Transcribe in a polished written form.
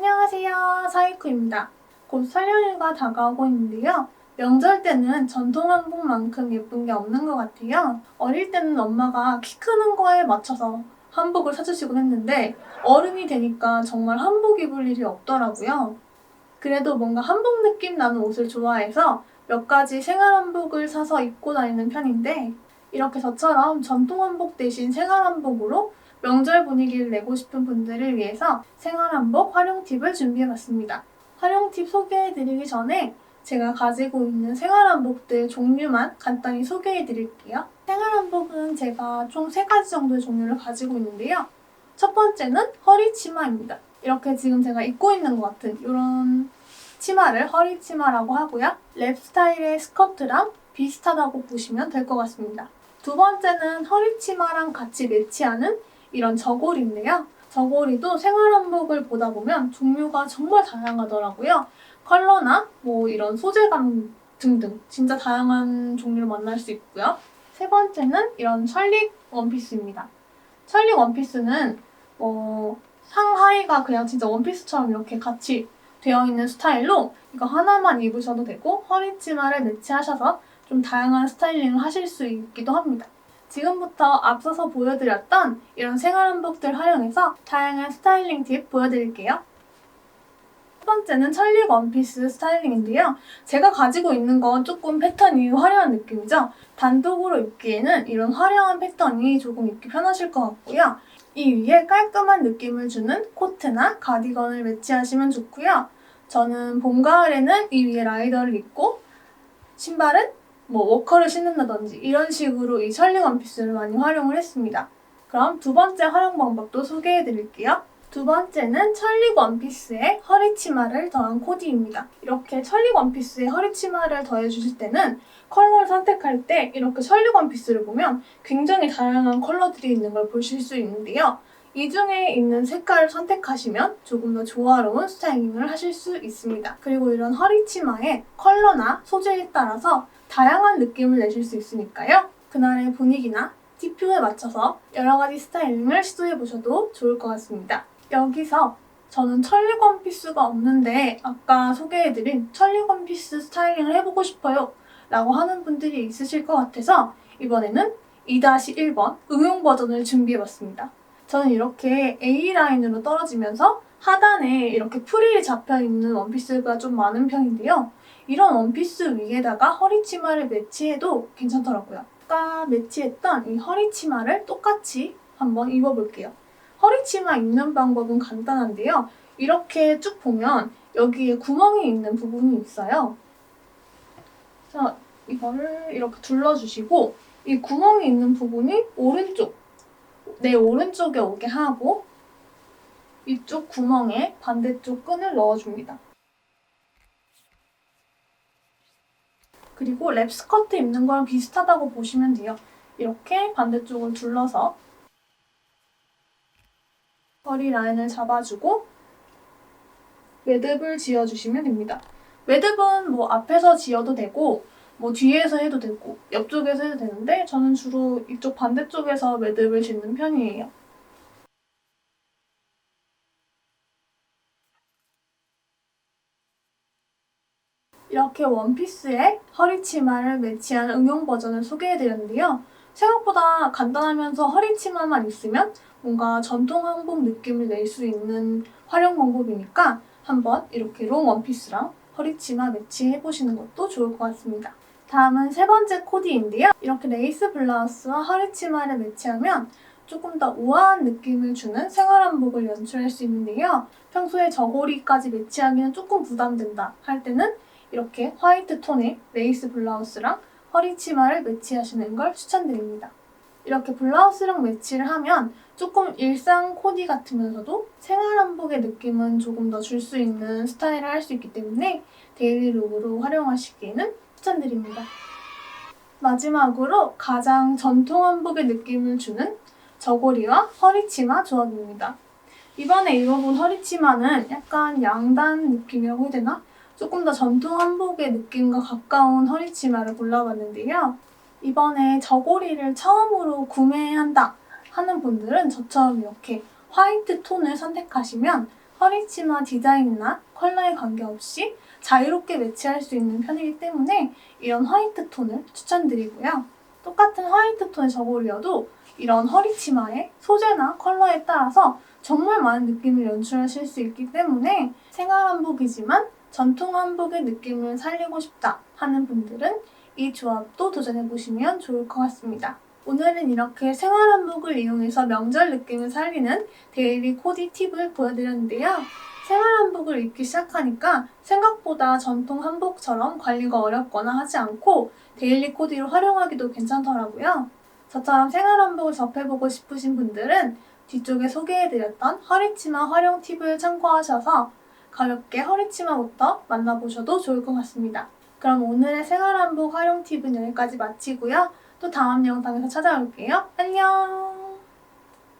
안녕하세요, 사이쿠입니다. 곧 설날일과 다가오고 있는데요. 명절 때는 전통 한복만큼 예쁜 게 없는 것 같아요. 어릴 때는 엄마가 키 크는 거에 맞춰서 한복을 사주시곤 했는데 어른이 되니까 정말 한복 입을 일이 없더라고요. 그래도 뭔가 한복 느낌 나는 옷을 좋아해서 몇 가지 생활 한복을 사서 입고 다니는 편인데 이렇게 저처럼 전통 한복 대신 생활 한복으로 명절 분위기를 내고 싶은 분들을 위해서 생활 한복 활용 팁을 준비해봤습니다. 활용 팁 소개해드리기 전에 제가 가지고 있는 생활 한복들 종류만 간단히 소개해드릴게요. 생활 한복은 제가 총 3가지 정도의 종류를 가지고 있는데요. 첫 번째는 허리 치마입니다. 이렇게 지금 제가 입고 있는 것 같은 이런 치마를 허리 치마라고 하고요. 랩 스타일의 스커트랑 비슷하다고 보시면 될 것 같습니다. 두 번째는 허리 치마랑 같이 매치하는 이런 저고리인데요. 저고리도 생활 한복을 보다 보면 종류가 정말 다양하더라고요. 컬러나 이런 소재감 등등 진짜 다양한 종류를 만날 수 있고요. 세 번째는 이런 셜릭 원피스입니다. 셜릭 원피스는 상하의가 그냥 진짜 원피스처럼 이렇게 같이 되어 있는 스타일로 이거 하나만 입으셔도 되고 허리 치마를 매치하셔서 좀 다양한 스타일링을 하실 수 있기도 합니다. 지금부터 앞서서 보여드렸던 이런 생활 한복들 활용해서 다양한 스타일링 팁 보여드릴게요. 첫 번째는 셜릭 원피스 스타일링인데요. 제가 가지고 있는 건 조금 패턴이 화려한 느낌이죠. 단독으로 입기에는 이런 화려한 패턴이 조금 입기 편하실 것 같고요. 이 위에 깔끔한 느낌을 주는 코트나 가디건을 매치하시면 좋고요. 저는 봄, 가을에는 이 위에 라이더를 입고 신발은 워커를 신는다든지 이런 식으로 이 셜릭 원피스를 많이 활용을 했습니다. 그럼 두 번째 활용 방법도 소개해드릴게요. 두 번째는 셜릭 원피스에 허리 치마를 더한 코디입니다. 이렇게 셜릭 원피스에 허리 치마를 더해주실 때는 컬러를 선택할 때 이렇게 셜릭 원피스를 보면 굉장히 다양한 컬러들이 있는 걸 보실 수 있는데요. 이 중에 있는 색깔을 선택하시면 조금 더 조화로운 스타일링을 하실 수 있습니다. 그리고 이런 허리 치마의 컬러나 소재에 따라서 다양한 느낌을 내실 수 있으니까요. 그날의 분위기나 티표에 맞춰서 여러 가지 스타일링을 시도해보셔도 좋을 것 같습니다. 여기서 저는 셜릭 원피스가 없는데 아까 소개해드린 셜릭 원피스 스타일링을 해보고 싶어요 라고 하는 분들이 있으실 것 같아서 이번에는 2-1번 응용 버전을 준비해봤습니다. 저는 이렇게 A라인으로 떨어지면서 하단에 이렇게 프릴이 잡혀있는 원피스가 좀 많은 편인데요. 이런 원피스 위에다가 허리 치마를 매치해도 괜찮더라고요. 아까 매치했던 이 허리 치마를 똑같이 한번 입어볼게요. 허리 치마 입는 방법은 간단한데요. 이렇게 쭉 보면 여기에 구멍이 있는 부분이 있어요. 자, 이거를 이렇게 둘러주시고 이 구멍이 있는 부분이 내 오른쪽에 오게 하고 이쪽 구멍에 반대쪽 끈을 넣어줍니다. 그리고 랩 스커트 입는 거랑 비슷하다고 보시면 돼요. 이렇게 반대쪽을 둘러서 허리 라인을 잡아주고 매듭을 지어주시면 됩니다. 매듭은 앞에서 지어도 되고 뒤에서 해도 되고 옆쪽에서 해도 되는데 저는 주로 이쪽 반대쪽에서 매듭을 짓는 편이에요. 이렇게 원피스에 허리 치마를 매치한 응용 버전을 소개해드렸는데요. 생각보다 간단하면서 허리 치마만 있으면 뭔가 전통 한복 느낌을 낼 수 있는 활용 방법이니까 한번 이렇게 롱 원피스랑 허리 치마 매치해보시는 것도 좋을 것 같습니다. 다음은 세 번째 코디인데요. 이렇게 레이스 블라우스와 허리 치마를 매치하면 조금 더 우아한 느낌을 주는 생활 한복을 연출할 수 있는데요. 평소에 저고리까지 매치하기는 조금 부담된다 할 때는 이렇게 화이트 톤의 레이스 블라우스랑 허리 치마를 매치하시는 걸 추천드립니다. 이렇게 블라우스랑 매치를 하면 조금 일상 코디 같으면서도 생활 한복의 느낌은 조금 더 줄 수 있는 스타일을 할 수 있기 때문에 데일리 룩으로 활용하시기에는 추천드립니다. 마지막으로 가장 전통 한복의 느낌을 주는 저고리와 허리 치마 조합입니다. 이번에 입어본 허리 치마는 약간 양단 느낌이라고 해야 되나? 조금 더 전통 한복의 느낌과 가까운 허리 치마를 골라봤는데요. 이번에 저고리를 처음으로 구매한다 하는 분들은 저처럼 이렇게 화이트 톤을 선택하시면 허리치마 디자인이나 컬러에 관계없이 자유롭게 매치할 수 있는 편이기 때문에 이런 화이트 톤을 추천드리고요. 똑같은 화이트 톤의 저고리여도 이런 허리치마의 소재나 컬러에 따라서 정말 많은 느낌을 연출하실 수 있기 때문에 생활한복이지만 전통 한복의 느낌을 살리고 싶다 하는 분들은 이 조합도 도전해보시면 좋을 것 같습니다. 오늘은 이렇게 생활한복을 이용해서 명절 느낌을 살리는 데일리 코디 팁을 보여드렸는데요. 생활한복을 입기 시작하니까 생각보다 전통 한복처럼 관리가 어렵거나 하지 않고 데일리 코디로 활용하기도 괜찮더라고요. 저처럼 생활한복을 접해보고 싶으신 분들은 뒤쪽에 소개해드렸던 허리치마 활용 팁을 참고하셔서 가볍게 허리치마부터 만나보셔도 좋을 것 같습니다. 그럼 오늘의 생활한복 활용 팁은 여기까지 마치고요. 또 다음 영상에서 찾아올게요. 안녕!